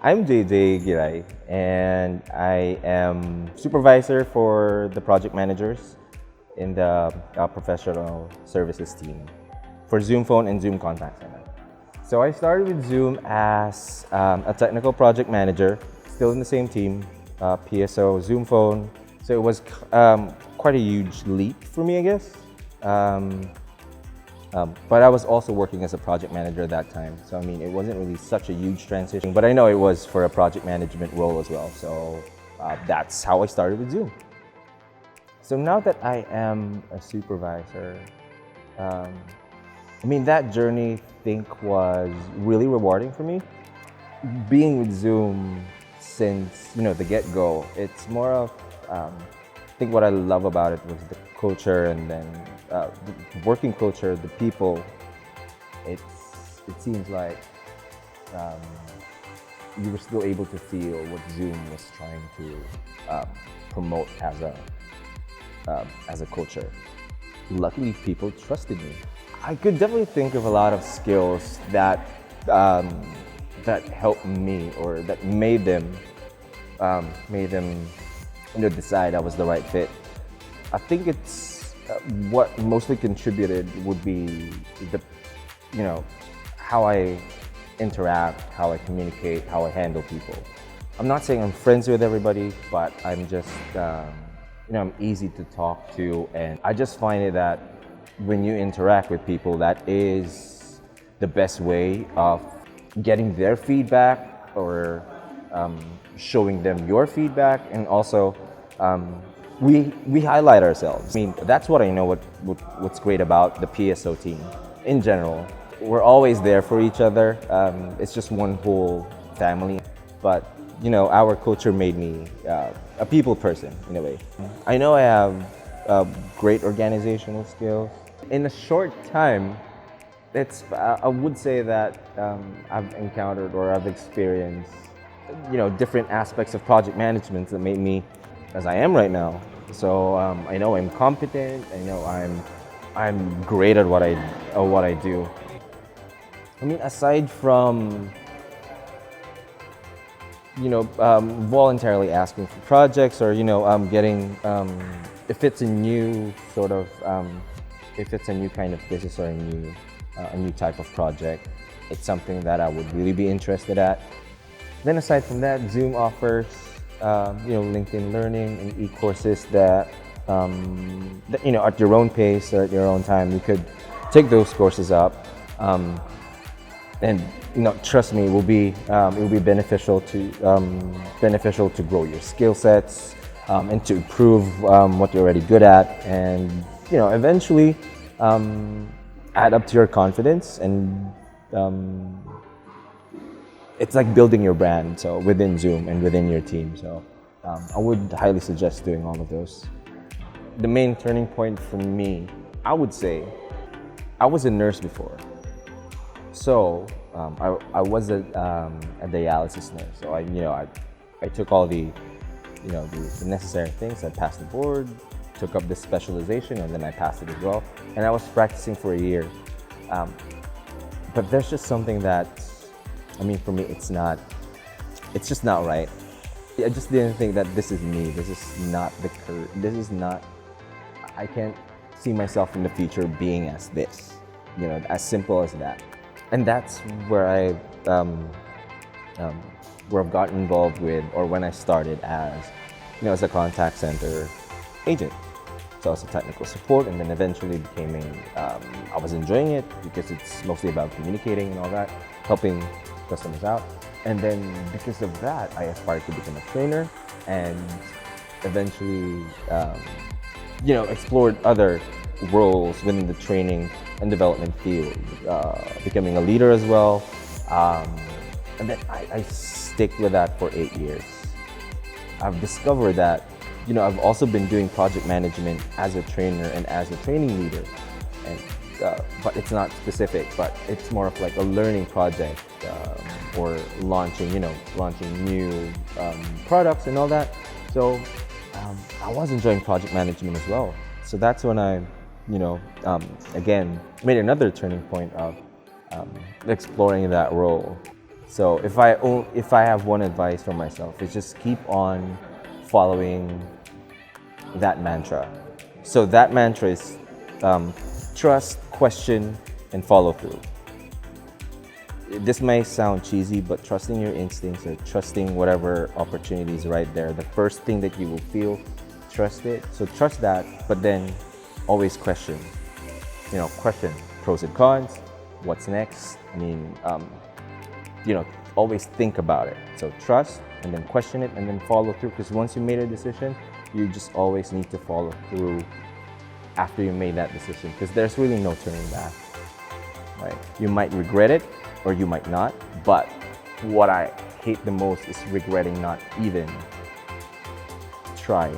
I'm JJ Giray, and I am supervisor for the project managers in the professional services team for Zoom Phone and Zoom Contact Center. So I started with Zoom as a technical project manager, still in the same team, PSO, Zoom Phone. So it was quite a huge leap for me, I guess. But I was also working as a project manager at that time. So I mean, it wasn't really such a huge transition, but I know it was for a project management role as well. So that's how I started with Zoom. So now that I am a supervisor, I mean, that journey, I think, was really rewarding for me. Being with Zoom since, the get-go, it's more of, I think what I love about it was the culture, and then the working culture, the people. It seems like you were still able to feel what Zoom was trying to promote as a culture. Luckily, people trusted me. I could definitely think of a lot of skills that helped me, or that made them decide I was the right fit. I think it's what mostly contributed would be how I interact, how I communicate, how I handle people. I'm not saying I'm friends with everybody, but I'm just I'm easy to talk to, and I just find it that when you interact with people, that is the best way of getting their feedback, or showing them your feedback, and also we highlight ourselves. I mean, that's what I know what's great about the PSO team in general. We're always there for each other. It's just one whole family. But our culture made me a people person in a way. I know I have great organizational skills. In a short time, I would say that I've encountered, or I've experienced, different aspects of project management that made me as I am right now. So I know I'm competent. I know I'm great at what I do. I mean, aside from voluntarily asking for projects, or getting if it's a new sort of if it's a new kind of business, or a new type of project, it's something that I would really be interested at. Then aside from that, Zoom offers LinkedIn Learning and e-courses that at your own pace or at your own time, you could take those courses up, and trust me, it will be beneficial to grow your skill sets, and to improve what you're already good at, and eventually add up to your confidence, and it's like building your brand, so within Zoom and within your team. So I would highly suggest doing all of those. The main turning point for me, I would say, I was a nurse before. So I was a dialysis nurse. So I took all the the necessary things. I passed the board, took up this specialization, and then I passed it as well. And I was practicing for a year. But there's just something that, for me, it's just not right. I just didn't think that this is me. This is not I can't see myself in the future being as this, as simple as that. And that's where I've gotten involved with, or when I started as a contact center agent. So I was a technical support, and then eventually became I was enjoying it because it's mostly about communicating and all that, helping customers out. And then because of that, I aspired to become a trainer, and eventually explored other roles within the training and development field, becoming a leader as well. And then I stick with that for 8 years. I've discovered that I've also been doing project management as a trainer and as a training leader, and but it's not specific, but it's more of like a learning project, or launching new products and all that. So I was enjoying project management as well. So that's when I, again, made another turning point of exploring that role. So if I have one advice for myself, it's just keep on following that mantra. So that mantra is trust, question, and follow through. This may sound cheesy, but trusting your instincts or trusting whatever opportunity is right there, the first thing that you will feel, trust it. So trust that, but then always question. Question pros and cons, what's next. Always think about it. So trust and then question it and then follow through. Because once you made a decision, you just always need to follow through after you made that decision. Because there's really no turning back. Right? You might regret it or you might not. But what I hate the most is regretting not even trying.